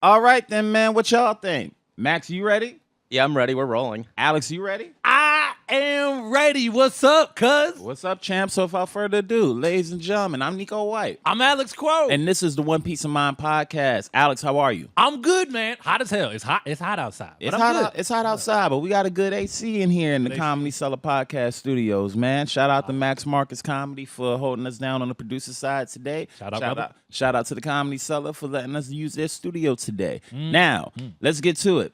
All right then, man. What y'all think? Max, you ready? Yeah, I'm ready. We're rolling. Alex, you ready? I am ready. What's up, cuz? What's up, champ? So without further ado, ladies and gentlemen, I'm Neko White. I'm Alex Quo. And this is the One Piece of Mind podcast. Alex, how are you? I'm good, man. Hot as hell. It's hot outside. It's but I'm hot. good. It's hot outside, but we got a good AC in here in the Comedy Cellar Podcast Studios, man. Shout out to Max Marcus Comedy for holding us down on the producer side today. Shout out to the Comedy Cellar for letting us use their studio today. Now, let's get to it.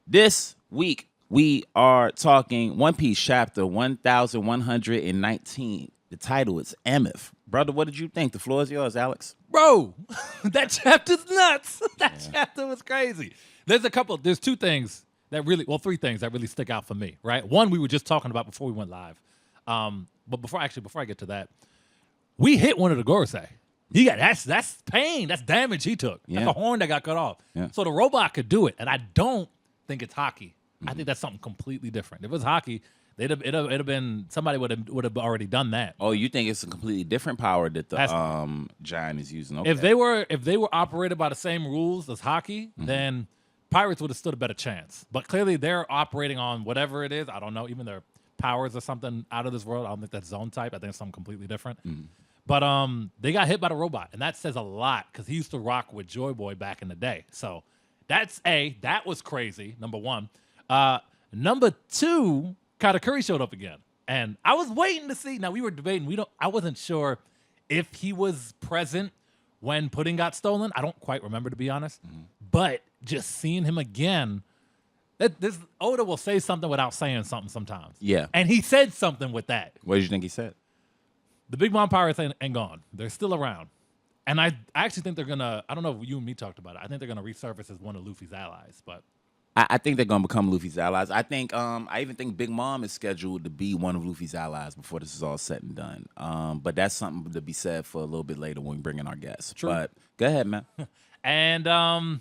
This week we are talking One Piece chapter 1119. The title is Emeth. Brother, what did you think? The floor is yours, Alex. Bro, that chapter's nuts. That chapter was crazy. There's two things that really, three things that really stick out for me, right? One, we were just talking about before we went live. But before I get to that, we hit one of the Gorosei. He got that's pain. That's damage he took. Yeah. That's a horn that got cut off. Yeah. So the robot could do it, and I don't think it's hockey. I think that's something completely different. If it was hockey, it'd have been somebody would have already done that. Oh, you think it's a completely different power that the giant is using? Okay. If they were operated by the same rules as hockey, then Pirates would have stood a better chance. But clearly they're operating on whatever it is. I don't know, even their powers or something out of this world. I don't think that's zone type. I think it's something completely different. But they got hit by the robot, and that says a lot because he used to rock with Joy Boy back in the day. So that was crazy. Number one. Number two, Katakuri showed up again, and I was waiting to see. Now we were debating. I wasn't sure if he was present when Pudding got stolen. I don't quite remember, to be honest. But just seeing him again, this Oda will say something without saying something sometimes. Yeah, and he said something with that. What did you think he said? The Big Mom Pirates ain't gone. They're still around. And I actually think they're gonna. I don't know if you and me talked about it. I think they're gonna resurface as one of Luffy's allies, but. I think they're gonna become Luffy's allies. I even think Big Mom is scheduled to be one of Luffy's allies before this is all said and done. But that's something to be said for a little bit later when we bring in our guests. True. But go ahead, man. And and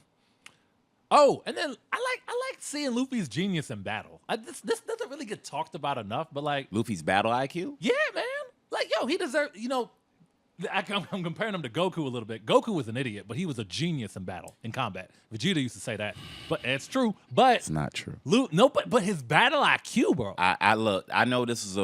then I like seeing Luffy's genius in battle. This doesn't really get talked about enough, but like Luffy's battle IQ. Yeah, man. Like he deserves. I'm comparing him to Goku a little bit. Goku was an idiot, but he was a genius in battle, in combat. Vegeta used to say that, but it's true. But it's not true. But his battle IQ, bro. I know this is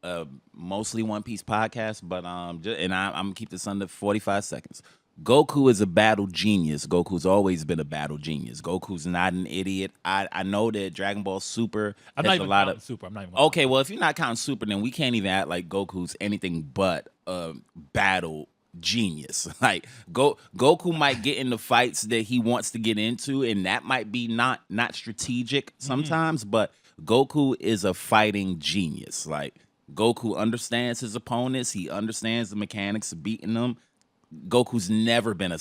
a mostly One Piece podcast, but I'm gonna keep this under 45 seconds. Goku is a battle genius. Goku's always been a battle genius. Goku's not an idiot. I know that Dragon Ball Super I'm has not even a lot counting of Super. I'm not even okay. Well, if you're not counting Super, then we can't even act like Goku's anything but a battle genius. Like Goku might get into fights that he wants to get into, and that might be not strategic sometimes. But Goku is a fighting genius. Like Goku understands his opponents. He understands the mechanics of beating them. Goku's never been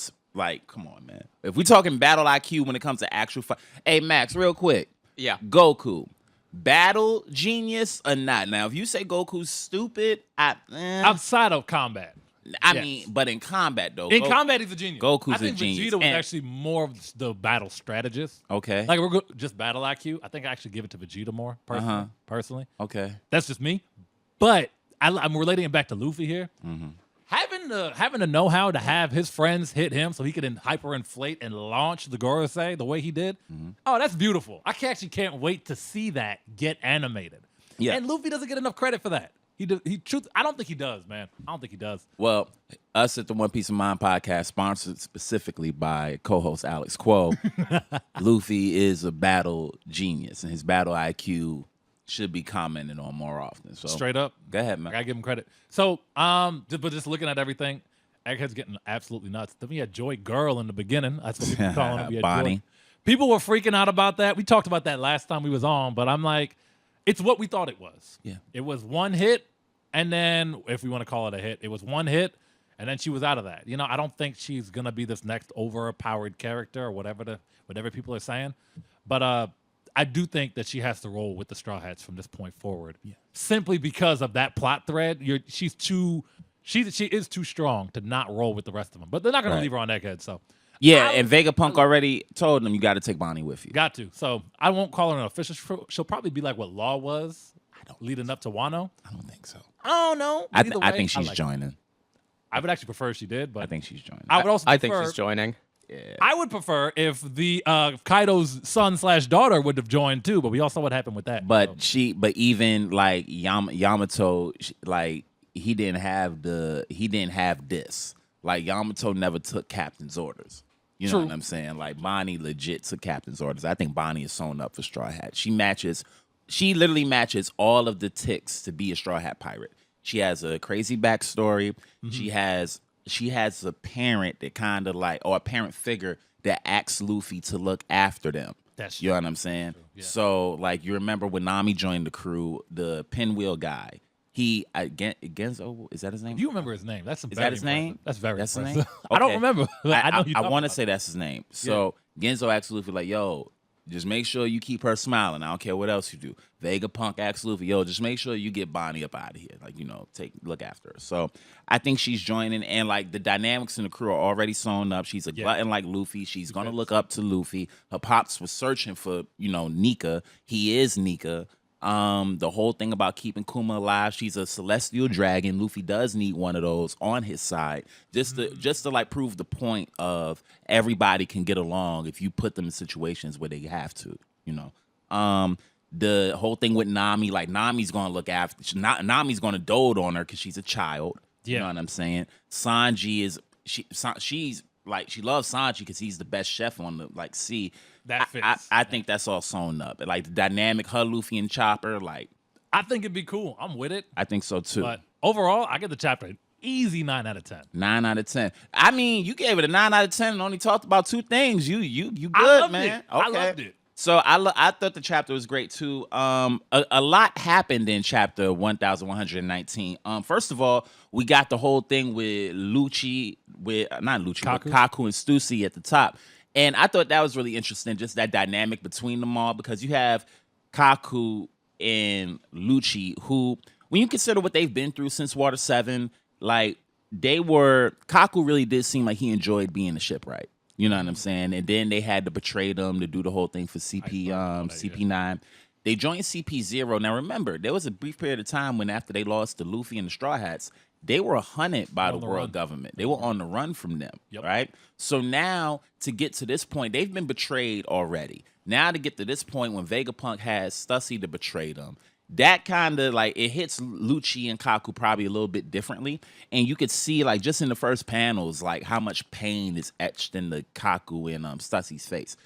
come on, man. If we're talking battle IQ when it comes to actual fight. Hey, Max, real quick. Yeah. Goku, battle genius or not? Now, if you say Goku's stupid, outside of combat. I mean, but in combat, though. In combat, he's a genius. Goku's a genius. genius. Vegeta was actually more of the battle strategist. Okay. Like, just battle IQ. I think I actually give it to Vegeta more, personally. Okay. That's just me. But I'm relating it back to Luffy here. Having the know-how to have his friends hit him so he could hyperinflate and launch the Gorosei the way he did, oh, that's beautiful. I can't wait to see that get animated. Yeah. And Luffy doesn't get enough credit for that. I don't think he does, man. I don't think he does. Well, us at the One Piece of Mind podcast, sponsored specifically by co-host Alex Quo, Luffy is a battle genius, and his battle IQ should be commented on more often. So straight up, go ahead, man. I gotta give him credit. So, just looking at everything, Egghead's getting absolutely nuts. Then we had Joy Girl in the beginning. That's what people calling him. We had Bonnie. Joy. People were freaking out about that. We talked about that last time we was on, but I'm like, it's what we thought it was. Yeah, it was one hit, and then if we want to call it a hit, it was one hit, and then she was out of that. I don't think she's gonna be this next overpowered character or whatever people are saying, but I do think that she has to roll with the Straw Hats from this point forward, simply because of that plot thread. She is too strong to not roll with the rest of them. But they're not going to leave her on Egghead. So and Vegapunk already told them you got to take Bonnie with you. Got to. So I won't call her an official. She'll probably be like what Law was leading up to Wano. I don't think so. I don't know. I think she's joining. I would actually prefer if she did, but I think she's joining. I would also. I think she's joining. I would prefer if the Kaido's son/daughter would have joined too, but we all saw what happened with that. But even like Yamato, like he didn't have this. Like Yamato never took captain's orders. You know what I'm saying? Like Bonnie legit took captain's orders. I think Bonnie is sewn up for Straw Hat. She literally matches all of the ticks to be a Straw Hat pirate. She has a crazy backstory. She has a parent that kind of like, or a parent figure that asks Luffy to look after them. That's you know what I'm saying? Yeah. So like you remember when Nami joined the crew, the pinwheel guy. Genzo, is that his name? You remember his name? That's Is that his name? That's very That's his impressive. name? I don't Okay. remember. I want to say that's his name. So Genzo asks Luffy like, "Yo, just make sure you keep her smiling. I don't care what else you do." Vegapunk asks Luffy, "Yo, just make sure you get Bonnie up out of here. Like, look after her." So I think she's joining, and like the dynamics in the crew are already sewn up. She's a glutton like Luffy. She's gonna look up to Luffy. Her pops was searching for Nika. He is Nika. The whole thing about keeping Kuma alive, she's a celestial dragon. Luffy does need one of those on his side, just to like prove the point of everybody can get along if you put them in situations where they have to. The whole thing with Nami, like Nami's gonna look after. Nami's gonna dote on her because she's a child. You know what I'm saying? Sanji she's like, she loves Sanji because he's the best chef on the sea. That fits. I think that's all sewn up. Like the dynamic, her, Luffy, and Chopper. Like, I think it'd be cool. I'm with it. I think so too. But overall, I give the chapter an easy 9 out of 10. 9 out of 10. I mean, you gave it a 9 out of 10 and only talked about 2 things. You good, I loved man. It. Okay. I loved it. So I thought the chapter was great too. A lot happened in chapter 1119. First of all, we got the whole thing with Kaku and Stussy at the top. And I thought that was really interesting, just that dynamic between them all, because you have Kaku and Lucci, who, when you consider what they've been through since Water 7, like, Kaku really did seem like he enjoyed being a shipwright. You know what I'm saying? And then they had to betray them to do the whole thing for CP9. They joined CP0. Now, remember, there was a brief period of time when after they lost to Luffy and the Straw Hats, they were hunted by the world government. They were on the run from them, right? So now, to get to this point, they've been betrayed already. Now to get to this point when Vegapunk has Stussy to betray them, that kind of like, it hits Lucci and Kaku probably a little bit differently. And you could see like just in the first panels, like how much pain is etched in the Kaku and Stussy's face.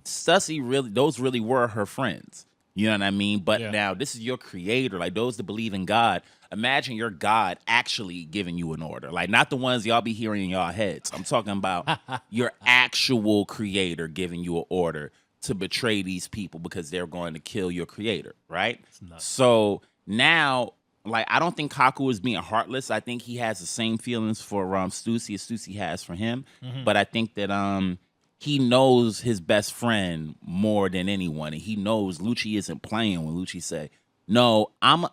Stussy those really were her friends. You know what I mean? But now this is your creator, like those that believe in God. Imagine your God actually giving you an order. Like not the ones y'all be hearing in y'all heads. I'm talking about your actual creator giving you an order to betray these people because they're going to kill your creator, right? So now, like, I don't think Kaku is being heartless. I think he has the same feelings for Stussy as Stussy has for him. But I think that he knows his best friend more than anyone, and he knows Lucci isn't playing when Lucci say, "No, I'm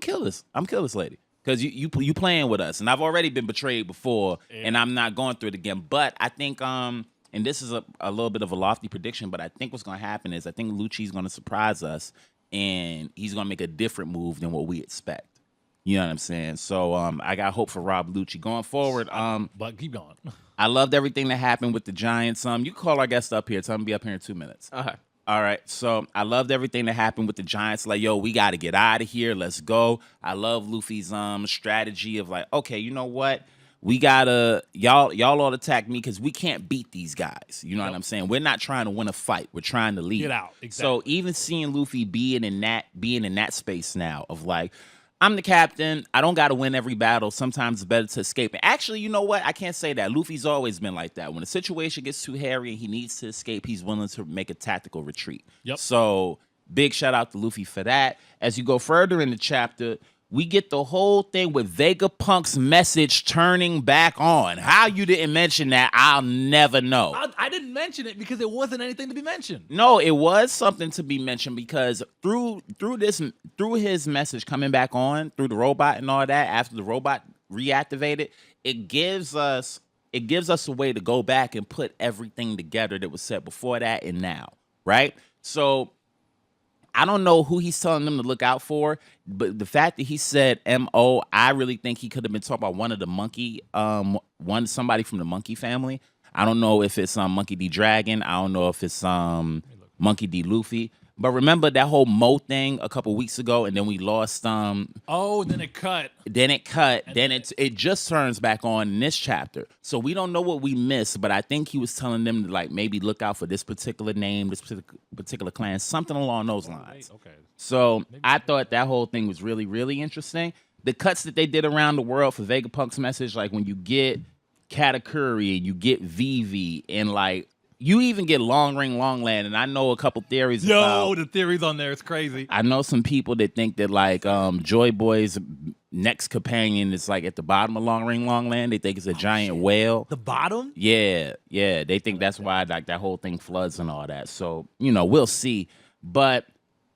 kill this. I'm kill this lady because you playing with us, and I've already been betrayed before, and I'm not going through it again." But I think and this is a little bit of a lofty prediction, but I think what's going to happen is I think Lucci's going to surprise us, and he's going to make a different move than what we expect. You know what I'm saying? So I got hope for Rob Lucci going forward. But keep going. I loved everything that happened with the Giants. You can call our guest up here. Tell him to be up here in 2 minutes. Okay. All right. So I loved everything that happened with the Giants. Like, yo, we got to get out of here. Let's go. I love Luffy's strategy of like, okay, you know what? We gotta y'all all attack me because we can't beat these guys. You know what I'm saying? We're not trying to win a fight. We're trying to leave. Get out. Exactly. So even seeing Luffy being in that space now of like, I'm the captain. I don't got to win every battle. Sometimes it's better to escape. And actually, you know what? I can't say that. Luffy's always been like that. When the situation gets too hairy and he needs to escape, he's willing to make a tactical retreat. So big shout out to Luffy for that. As you go further in the chapter, we get the whole thing with Vegapunk's message turning back on. How you didn't mention that, I'll never know. I didn't mention it because it wasn't anything to be mentioned. No, it was something to be mentioned because through his message coming back on, through the robot and all that, after the robot reactivated, it gives us a way to go back and put everything together that was said before that and now, right? So I don't know who he's telling them to look out for, but the fact that he said M.O., I really think he could have been talking about one of the monkey, somebody from the monkey family. I don't know if it's Monkey D. Dragon. I don't know if it's Monkey D. Luffy. But remember that whole Mo thing a couple weeks ago, and then we lost. Oh, then it cut. Then it just turns back on in this chapter. So we don't know what we missed, but I think he was telling them to like maybe look out for this particular name, this particular clan, something along those lines. Okay. So I thought that whole thing was really, really interesting. The cuts that they did around the world for Vegapunk's message, like when you get Katakuri and you get Vivi and like. You even get Long Ring Longland, and I know a couple theories. The theories on there is crazy. I know some people that think that like Joy Boy's next companion is like at the bottom of Long Ring Longland. They think it's a giant whale. The bottom? Yeah. They think that's why like that whole thing floods and all that. So we'll see. But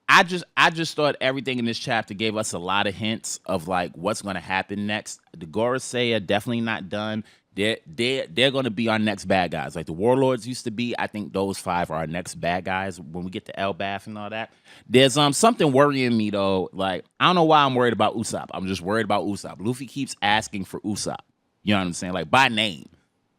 I just thought everything in this chapter gave us a lot of hints of like what's going to happen next. The Gorosei are definitely not done. They're going to be our next bad guys. Like the Warlords used to be. I think those 5 are our next bad guys when we get to Elbaf and all that. There's something worrying me though. Like I don't know why I'm worried about Usopp. I'm just worried about Usopp. Luffy keeps asking for Usopp. You know what I'm saying? Like by name.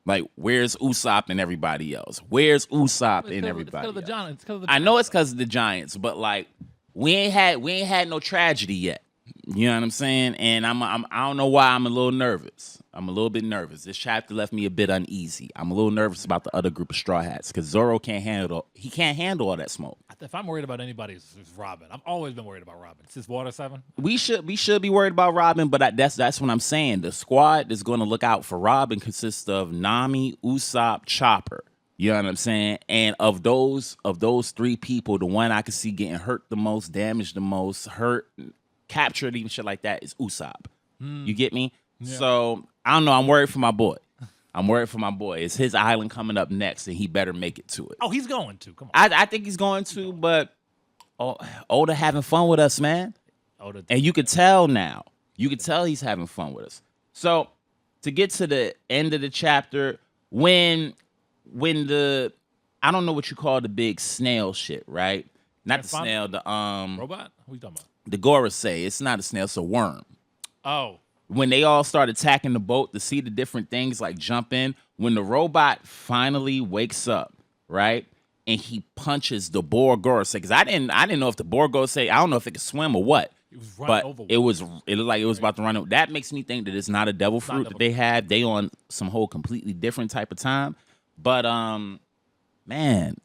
Like where's Usopp and everybody else? Where's Usopp and everybody else? It's because of the Giants. I know it's because of the Giants, but like we ain't had no tragedy yet. You know what I'm saying? And I don't know why I'm a little nervous. I'm a little bit nervous. This chapter left me a bit uneasy. I'm a little nervous about the other group of Straw Hats because Zoro can't handle all that smoke. If I'm worried about anybody, it's Robin. I've always been worried about Robin. Since Water 7. We should be worried about Robin, but that's what I'm saying. The squad that's going to look out for Robin consists of Nami, Usopp, Chopper. You know what I'm saying? And of those 3 people, the one I could see getting hurt the most, damaged the most, hurt, captured, even shit like that is Usopp. You get me? Yeah. So I don't know. I'm worried for my boy. It's his island coming up next, and he better make it to it. Oh, he's going to. Come on. I think he's going to, but Oda having fun with us, man. And you could tell now. You could tell he's having fun with us. So to get to the end of the chapter, when the I don't know what you call the big snail shit, right? Not the snail, the robot? What are you talking about? The Gorosei. It's not a snail, it's a worm. Oh. When they all start attacking the boat to see the different things like jump in, when the robot finally wakes up, right? And he punches the boar Gorosei. Because I didn't know if the boar Gorosei, I don't know if it could swim or what. It was running over. It looked like it was about to run over. That makes me think that it's not a devil fruit that they have. They on some whole completely different type of time. But man,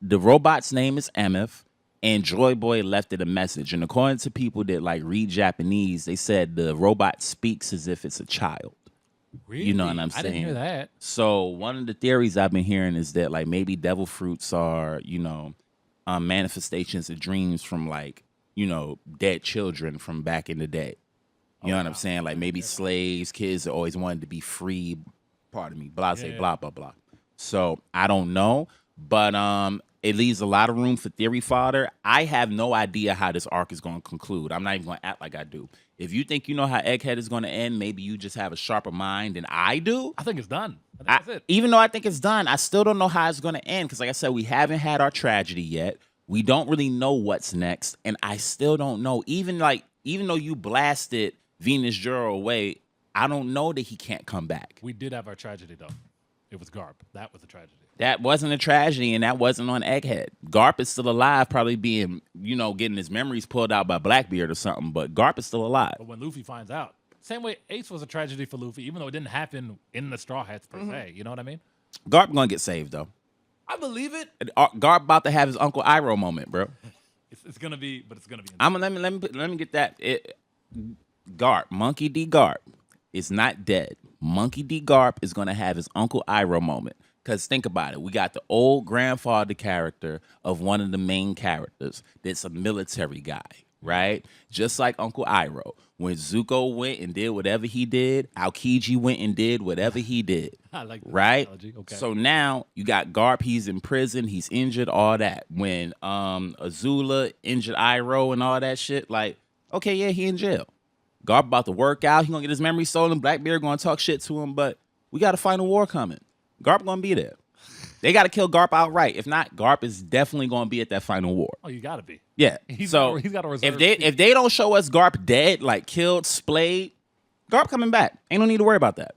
the robot's name is Emeth. And Joy Boy left it a message. And according to people that like read Japanese, they said the robot speaks as if it's a child. Really? You know what I'm saying? I didn't hear that. So one of the theories I've been hearing is that like maybe devil fruits are, manifestations of dreams from like, dead children from back in the day. You know what I'm saying? Like maybe slaves, kids that always wanted to be free. Pardon me. Blah, blah, blah, blah. So I don't know. But it leaves a lot of room for theory fodder. I have no idea how this arc is going to conclude. I'm not even going to act like I do. If you think you know how Egghead is going to end, maybe you just have a sharper mind than I do. I think it's done. That's it. Even though I think it's done, I still don't know how it's going to end. Because like I said, we haven't had our tragedy yet. We don't really know what's next. And I still don't know. Even though you blasted Venus Juro away, I don't know that he can't come back. We did have our tragedy, though. It was Garp. That was a tragedy. That wasn't a tragedy, and that wasn't on Egghead. Garp is still alive, probably being, getting his memories pulled out by Blackbeard or something, but Garp is still alive. But when Luffy finds out, same way Ace was a tragedy for Luffy, even though it didn't happen in the Straw Hats per se. You know what I mean? Garp gonna get saved, though. I believe it. Garp about to have his Uncle Iroh moment, bro. It's gonna be, but it's gonna be. Let me get that. Garp, Monkey D. Garp, is not dead. Monkey D. Garp is gonna have his Uncle Iroh moment. Because think about it. We got the old grandfather character of one of the main characters that's a military guy, right? Just like Uncle Iroh. When Zuko went and did whatever he did, Aokiji went and did whatever he did. I like that right? Analogy. Okay. So now you got Garp. He's in prison. He's injured, all that. When Azula injured Iroh and all that shit, like, okay, yeah, he in jail. Garp about to work out. He going to get his memory stolen. Blackbeard going to talk shit to him, but we got a final war coming. Garp gonna be there. They gotta kill Garp outright. If not, Garp is definitely gonna be at that final war. Oh, you gotta be. Yeah. He's got a reserve. If they don't show us Garp dead, like killed, splayed, Garp coming back. Ain't no need to worry about that.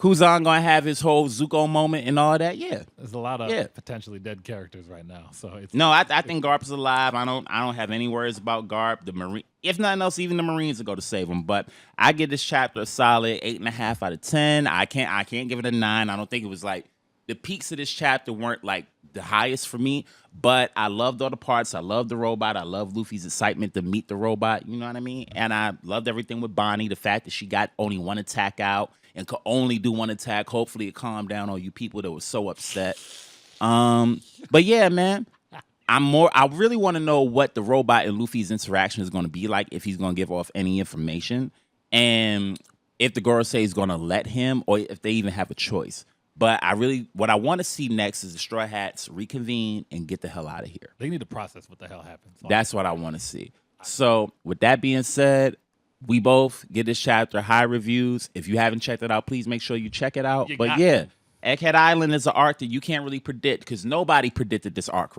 Kuzan gonna have his whole Zuko moment and all that. Yeah. There's a lot of Yeah. potentially dead characters right now, so it's No, I think Garp is alive. I don't have any worries about Garp. The Marine, if nothing else, even the Marines will go to save him. But I give this chapter a solid 8.5 out of 10. I can't give it a 9. I don't think it was like the peaks of this chapter weren't like the highest for me. But I loved all the parts. I loved the robot. I love Luffy's excitement to meet the robot. You know what I mean? And I loved everything with Bonnie. The fact that she got only one attack out and could only do one attack. Hopefully it calmed down all you people that were so upset. But yeah, man, I really want to know what the robot and Luffy's interaction is going to be like, if he's going to give off any information, and if the Gorosei is going to let him, or if they even have a choice. But what I want to see next is the Straw Hats reconvene and get the hell out of here. they need to process what the hell happened. That's what I want to see. So with that being said, we both get this chapter high reviews. If you haven't checked it out, please make sure you check it out. But yeah, Egghead Island is an arc that you can't really predict because nobody predicted this arc right.